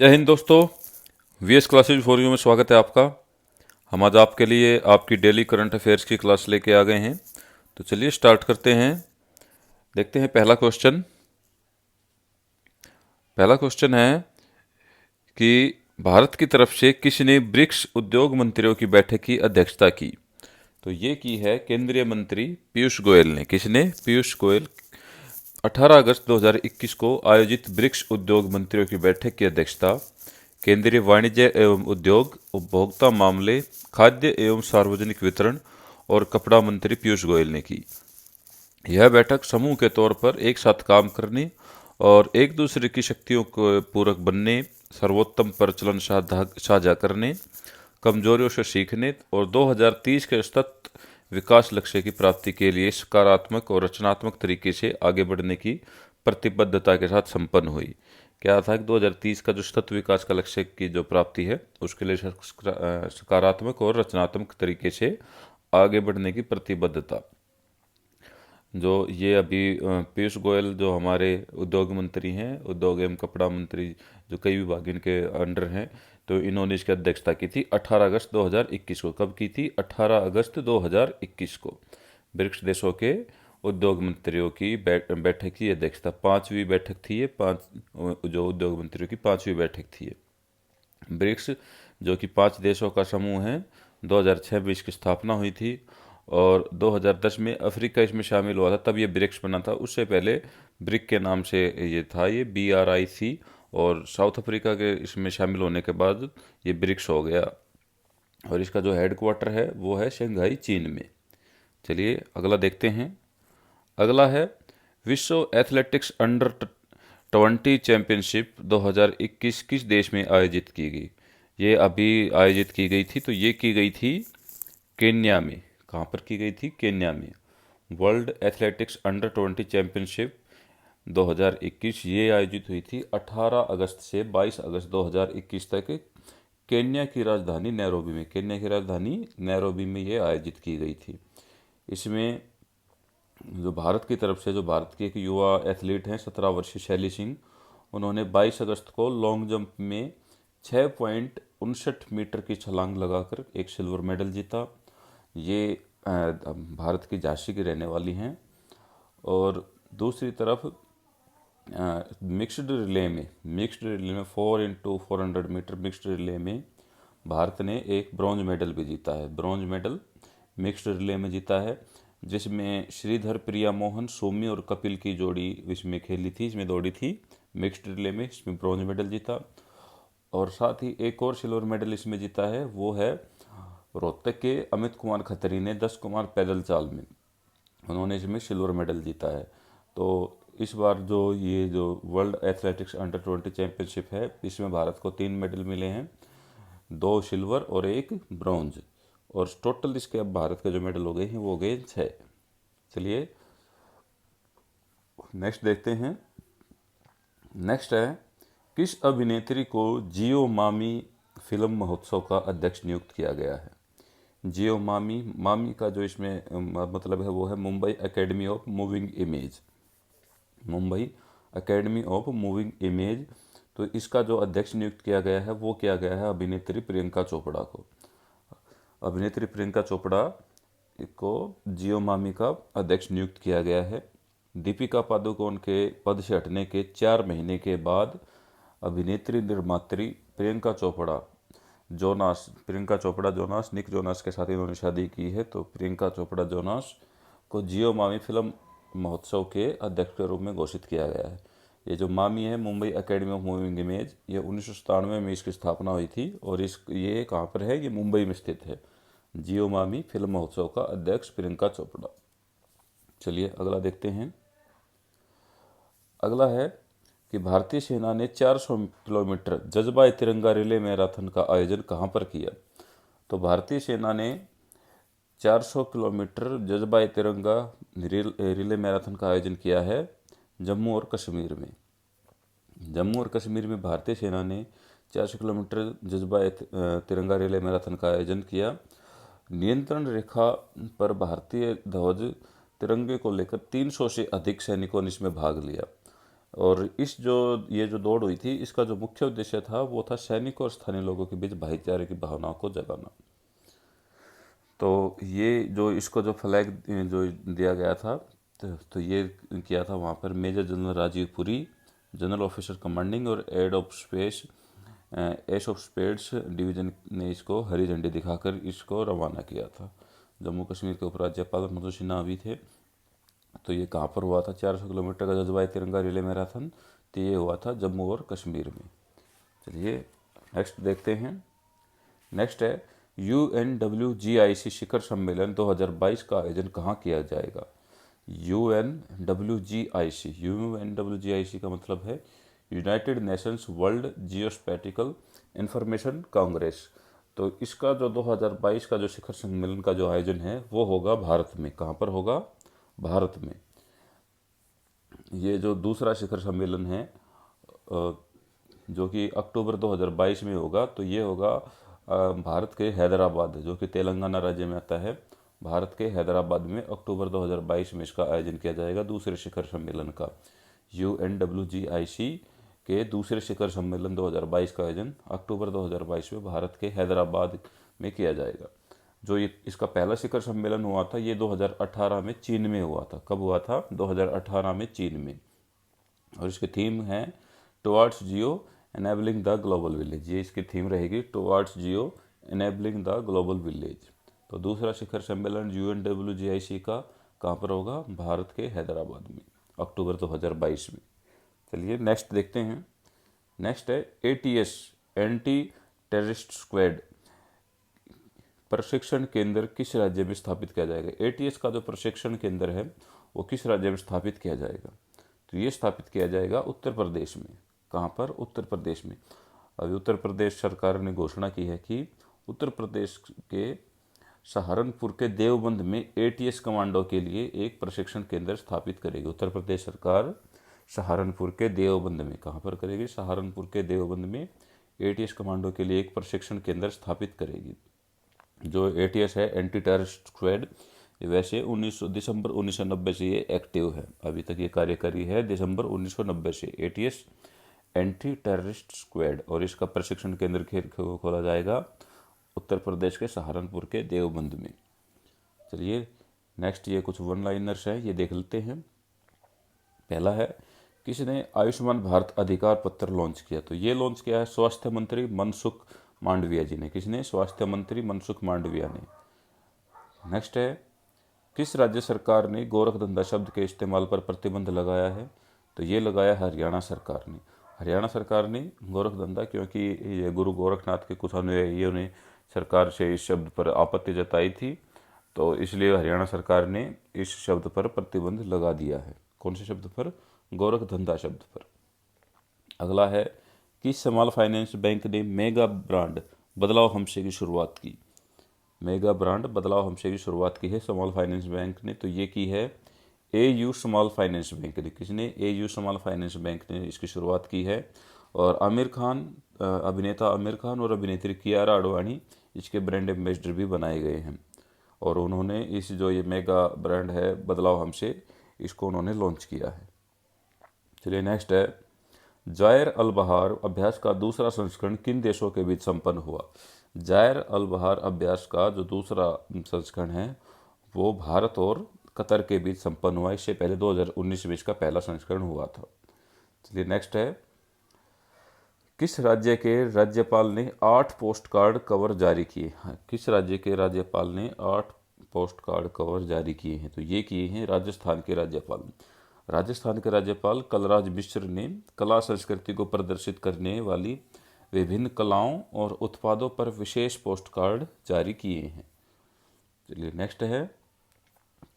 जय हिंद दोस्तों। VS classes for you में स्वागत है आपका। हम आज आपके लिए आपकी डेली करंट अफेयर्स की क्लास लेके आ गए हैं। तो चलिए स्टार्ट करते हैं। देखते हैं पहला क्वेश्चन। पहला क्वेश्चन है कि भारत की तरफ से किसने ब्रिक्स उद्योग मंत्रियों की बैठक की अध्यक्षता की। तो ये की है केंद्रीय मंत्री पीयूष गोयल ने। किसने? पीयूष गोयल। 18 अगस्त 2021 को आयोजित ब्रिक्स उद्योग मंत्रियों की बैठक की अध्यक्षता केंद्रीय वाणिज्य एवं उद्योग, उपभोक्ता मामले, खाद्य एवं सार्वजनिक वितरण और कपड़ा मंत्री पीयूष गोयल ने की। यह बैठक समूह के तौर पर एक साथ काम करने और एक दूसरे की शक्तियों को पूरक बनने, सर्वोत्तम प्रचलन साझा करने, कमजोरियों से सीखने और 2030 के सतत विकास लक्ष्य की प्राप्ति के लिए सकारात्मक और रचनात्मक तरीके से आगे बढ़ने की प्रतिबद्धता के साथ संपन्न हुई। क्या था कि 2030 का जो सतत विकास का लक्ष्य की जो प्राप्ति है उसके लिए सकारात्मक और रचनात्मक तरीके से आगे बढ़ने की प्रतिबद्धता। जो ये अभी पीयूष गोयल जो हमारे उद्योग मंत्री हैं, उद्योग एवं कपड़ा मंत्री, जो कई विभाग इनके अंडर हैं, तो इन्होंने इसकी अध्यक्षता की थी 18 अगस्त 2021 को। कब की थी? 18 अगस्त 2021 को ब्रिक्स देशों के उद्योग मंत्रियों की बैठक की अध्यक्षता। पांचवी बैठक थी ये। जो उद्योग मंत्रियों की पांचवी बैठक थी ये। ब्रिक्स जो कि 5 देशों का समूह है, 2006 में इसकी स्थापना हुई थी और 2010 में अफ्रीका इसमें शामिल हुआ था, तब ये ब्रिक्स बना था। उससे पहले ब्रिक के नाम से ये था, ये BRIC, और साउथ अफ्रीका के इसमें शामिल होने के बाद ये ब्रिक्स हो गया। और इसका जो हेडक्वार्टर है वो है शंघाई, चीन में। चलिए अगला देखते हैं। अगला है विश्व एथलेटिक्स अंडर 20 चैंपियनशिप 2021 किस देश में आयोजित की गई। ये अभी आयोजित की गई थी, तो ये की गई थी केन्या में। कहाँ पर की गई थी? केन्या में। वर्ल्ड एथलेटिक्स अंडर 20 चैंपियनशिप 2021 ये आयोजित हुई थी 18 अगस्त से 22 अगस्त 2021 तक केन्या की राजधानी नैरोबी में। केन्या की राजधानी नैरोबी में ये आयोजित की गई थी। इसमें जो भारत की तरफ से, जो भारत के एक युवा एथलीट हैं 17 वर्षीय शैली सिंह, उन्होंने 22 अगस्त को लॉन्ग जंप में 6.59 मीटर की छलांग लगाकर एक सिल्वर मेडल जीता। ये भारत की झांसी की रहने वाली हैं। और दूसरी तरफ मिक्स्ड रिले में 4x400 मीटर मिक्स्ड रिले में भारत ने एक ब्रॉन्ज मेडल भी जीता है। ब्रॉन्ज मेडल मिक्स्ड रिले में जीता है, जिसमें श्रीधर प्रिया मोहन, सोमी और कपिल की जोड़ी इसमें खेली थी, इसमें दौड़ी थी मिक्स्ड रिले में। इसमें ब्रॉन्ज मेडल जीता। और साथ ही एक और सिल्वर मेडल इसमें जीता है, वो है रोहतक के अमित कुमार खत्री ने 10 कुमार पैदल चाल में, उन्होंने इसमें सिल्वर मेडल जीता है। तो इस बार जो वर्ल्ड एथलेटिक्स अंडर 20 चैंपियनशिप है, इसमें भारत को 3 मेडल मिले हैं, 2 सिल्वर और 1 ब्रॉन्ज। और टोटल इसके अब भारत के जो मेडल हो गए हैं वो हो गए 6। चलिए नेक्स्ट देखते हैं। नेक्स्ट है किस अभिनेत्री को जियो मामी फिल्म महोत्सव का अध्यक्ष नियुक्त किया गया है। जियो मामी, मामी का जो इसमें मतलब है वो है Mumbai academy of moving image. Mumbai academy of moving image. तो इसका जो अध्यक्ष नियुक्त किया गया है वो किया गया है अभिनेत्री प्रियंका चोपड़ा को। अभिनेत्री प्रियंका चोपड़ा को जियो मामी का अध्यक्ष नियुक्त किया गया है। दीपिका पादुकोण के पद से हटने के 4 महीने के बाद अभिनेत्री निर्मात्री Priyanka Chopra Jonas, Nick Jonas के साथ इन्होंने शादी की है। तो प्रियंका चोपड़ा जोनास को जियो मामी फिल्म महोत्सव के अध्यक्ष के रूप में घोषित किया गया है। ये जो मामी है, Mumbai academy of moving image, ये 1997 में इसकी स्थापना हुई थी। और ये कहाँ पर है? ये मुंबई में स्थित है। जियो मामी फिल्म महोत्सव का अध्यक्ष प्रियंका चोपड़ा। चलिए अगला देखते हैं। अगला है कि भारतीय सेना ने 400 किलोमीटर जज्बा तिरंगा रिले मैराथन का आयोजन कहाँ पर किया। तो भारतीय सेना ने 400 किलोमीटर जज्बा तिरंगा रिले मैराथन का आयोजन किया है जम्मू और कश्मीर में। जम्मू और कश्मीर में भारतीय सेना ने 400 किलोमीटर जज्बा तिरंगा रिले मैराथन का आयोजन किया। नियंत्रण रेखा पर भारतीय ध्वज तिरंगे को लेकर 300 से अधिक सैनिकों ने इसमें भाग लिया। और ये जो दौड़ हुई थी, इसका जो मुख्य उद्देश्य था वो था सैनिकों और स्थानीय लोगों के बीच भाईचारे की भावनाओं को जगाना। तो ये जो इसको जो फ्लैग जो दिया गया था, तो ये किया था वहाँ पर major general Rajiv Puri, general officer commanding, और एस ऑफ स्पेड्स डिवीजन ने इसको हरी झंडी दिखाकर इसको रवाना किया था। जम्मू कश्मीर के उपराज्यपाल मनोज सिन्हा भी थे। तो ये कहाँ पर हुआ था? 400 किलोमीटर का जज्बा तिरंगा रिले मैराथन, तो ये हुआ था जम्मू और कश्मीर में। चलिए नेक्स्ट देखते हैं। नेक्स्ट है UNWGIC शिखर सम्मेलन 2022 का आयोजन कहाँ किया जाएगा? UNWGIC का मतलब है United Nations world geospatial information Congress. तो इसका जो 2022 का जो शिखर सम्मेलन का जो आयोजन है वो होगा भारत में। कहाँ पर होगा? भारत में। ये जो दूसरा शिखर सम्मेलन है जो कि अक्टूबर 2022 में होगा, तो ये होगा भारत के हैदराबाद, जो कि तेलंगाना राज्य में आता है। भारत के हैदराबाद में अक्टूबर 2022 में इसका आयोजन किया जाएगा, दूसरे शिखर सम्मेलन का। UNWGIC के दूसरे शिखर सम्मेलन 2022 का आयोजन अक्टूबर 2022 में भारत के हैदराबाद में किया जाएगा। जो ये इसका पहला शिखर सम्मेलन हुआ था ये 2018 में चीन में हुआ था। कब हुआ था? 2018 में चीन में। और इसकी थीम है towards Jio enabling the global village. ये इसकी थीम रहेगी, towards Jio enabling the global village. तो दूसरा शिखर सम्मेलन UNWGIC का कहाँ पर होगा? भारत के हैदराबाद में, अक्टूबर 2022 में। चलिए नेक्स्ट देखते हैं। नेक्स्ट है ATS, एंटी टेररिस्ट स्क्वाड प्रशिक्षण केंद्र किस राज्य में स्थापित किया जाएगा? ATS का जो प्रशिक्षण केंद्र है वो किस राज्य में स्थापित किया जाएगा? तो ये स्थापित किया जाएगा उत्तर प्रदेश में। कहाँ पर? उत्तर प्रदेश में। अभी उत्तर प्रदेश सरकार ने घोषणा की है कि उत्तर प्रदेश के सहारनपुर के देवबंद में ATS कमांडो के लिए एक प्रशिक्षण केंद्र स्थापित करेगी। उत्तर प्रदेश सरकार सहारनपुर के देवबंद में, कहाँ पर करेगी? सहारनपुर के देवबंद में ATS कमांडो के लिए एक प्रशिक्षण केंद्र स्थापित करेगी। जो ATS है, एंटी टेररिस्ट स्क्वाड, वैसे दिसंबर 1990 से ये एक्टिव है। अभी तक ये कार्यकारी है दिसंबर 1990 से ATS एंटी टेररिस्ट स्क्वाड। और इसका प्रशिक्षण केंद्र खोला जाएगा उत्तर प्रदेश के सहारनपुर के देवबंद में। चलिए नेक्स्ट ये कुछ वन लाइनर्स हैं, ये देख लेते हैं। पहला है, किसने आयुष्मान भारत अधिकार पत्र लॉन्च किया? तो ये लॉन्च किया है स्वास्थ्य मंत्री मनसुख मांडविया जी ने। किसने? स्वास्थ्य मंत्री मनसुख मांडविया ने। नेक्स्ट है, किस राज्य सरकार ने गोरखधंधा शब्द के इस्तेमाल पर प्रतिबंध लगाया है? तो ये लगाया हरियाणा सरकार ने। हरियाणा सरकार ने गोरखधंधा, क्योंकि ये गुरु गोरखनाथ के कुछ अनुयायियों ने सरकार से इस शब्द पर आपत्ति जताई थी, तो इसलिए हरियाणा सरकार ने इस शब्द पर प्रतिबंध लगा दिया है। कौन से शब्द पर? गोरखधंधा शब्द पर। अगला है, किस स्मॉल फाइनेंस बैंक ने मेगा ब्रांड बदलाव हमसे की शुरुआत की? मेगा ब्रांड बदलाव हमसे की शुरुआत की है स्मॉल फाइनेंस बैंक ने। तो ये की है AU स्मॉल फाइनेंस बैंक ने। किसने? AU स्मॉल फाइनेंस बैंक ने इसकी शुरुआत की है। और अभिनेता आमिर खान और अभिनेत्री कियारा आडवाणी इसके ब्रांड एम्बेसडर भी बनाए गए हैं। और उन्होंने इस जो ये मेगा ब्रांड है बदलाव हमसे, इसको उन्होंने लॉन्च किया है। चलिए नेक्स्ट है, जायर अल बहार अभ्यास का दूसरा संस्करण किन देशों के बीच संपन्न हुआ? जायर अल बहार अभ्यास का जो दूसरा संस्करण है वो भारत और कतर के बीच संपन्न हुआ। इससे पहले 2019 में इसका पहला संस्करण हुआ था। चलिए नेक्स्ट है, किस राज्य के राज्यपाल ने 8 पोस्ट कार्ड कवर जारी किए? किस राज्य के राज्यपाल ने 8 पोस्ट कार्ड कवर जारी किए हैं? तो ये किए हैं राजस्थान के राज्यपाल ने। राजस्थान के राज्यपाल कलराज मिश्र ने कला संस्कृति को प्रदर्शित करने वाली विभिन्न कलाओं और उत्पादों पर विशेष पोस्ट कार्ड जारी किए हैं। चलिए नेक्स्ट है,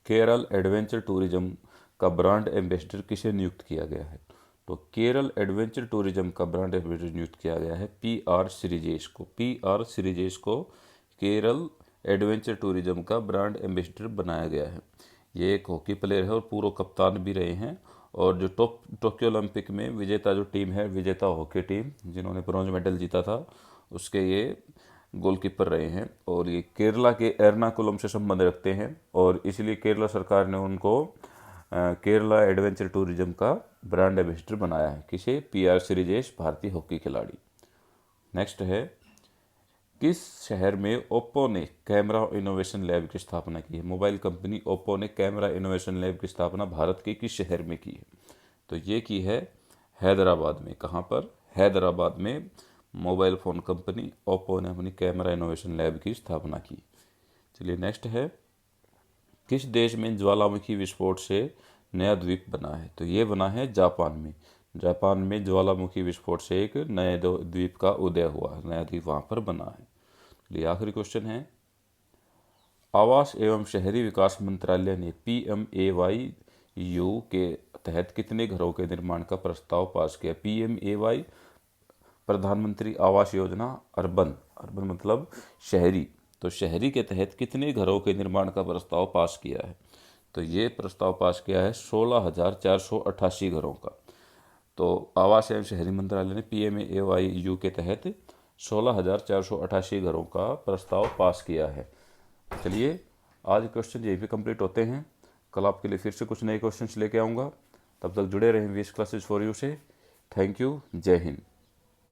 केरल एडवेंचर टूरिज्म का ब्रांड एम्बेसडर किसे नियुक्त किया गया है? तो केरल एडवेंचर टूरिज्म का ब्रांड एम्बेसडर नियुक्त किया गया है PR श्रीजेश को। PR श्रीजेश को केरल एडवेंचर टूरिज्म का ब्रांड एम्बेसडर बनाया गया है। ये एक हॉकी प्लेयर है और पूर्व कप्तान भी रहे हैं। और जो टोक्यो ओलंपिक में विजेता जो टीम है, विजेता हॉकी टीम जिन्होंने ब्रॉन्ज मेडल जीता था, उसके ये गोलकीपर रहे हैं। और ये केरला के एर्नाकुलम से संबंध रखते हैं और इसलिए केरला सरकार ने उनको केरला एडवेंचर टूरिज्म का ब्रांड एम्बेसडर बनाया है। किसे? PR श्रीजेश, भारतीय हॉकी खिलाड़ी। नेक्स्ट है, किस शहर में ओप्पो ने कैमरा इनोवेशन लैब की स्थापना की है? मोबाइल कंपनी ओप्पो ने कैमरा इनोवेशन लैब की स्थापना भारत के किस शहर में की है? तो ये की है हैदराबाद में। कहाँ पर? हैदराबाद में मोबाइल फ़ोन कंपनी ओप्पो ने अपनी कैमरा इनोवेशन लैब की स्थापना की। चलिए नेक्स्ट है, किस देश में ज्वालामुखी विस्फोट से नया द्वीप बना है? तो ये बना है जापान में। जापान में ज्वालामुखी विस्फोट से एक नए द्वीप का उदय हुआ, नया द्वीप वहाँ पर बना है। चलिए आखिरी क्वेश्चन है, आवास एवं शहरी विकास मंत्रालय ने PMAYU के तहत कितने घरों के निर्माण का प्रस्ताव पास किया? PMAY प्रधानमंत्री आवास योजना अर्बन, अर्बन मतलब शहरी, तो शहरी के तहत कितने घरों के निर्माण का प्रस्ताव पास किया है? तो ये प्रस्ताव पास किया है 16,488 घरों का। तो आवास एवं शहरी मंत्रालय ने PMAYU के तहत 16,488 घरों का प्रस्ताव पास किया है। चलिए आज क्वेश्चन यहीं पे कंप्लीट होते हैं। कल आपके लिए फिर से कुछ नए क्वेश्चंस लेके आऊँगा। तब तक जुड़े रहें वीएस क्लासेस फॉर यू से। Thank you. जय हिंद।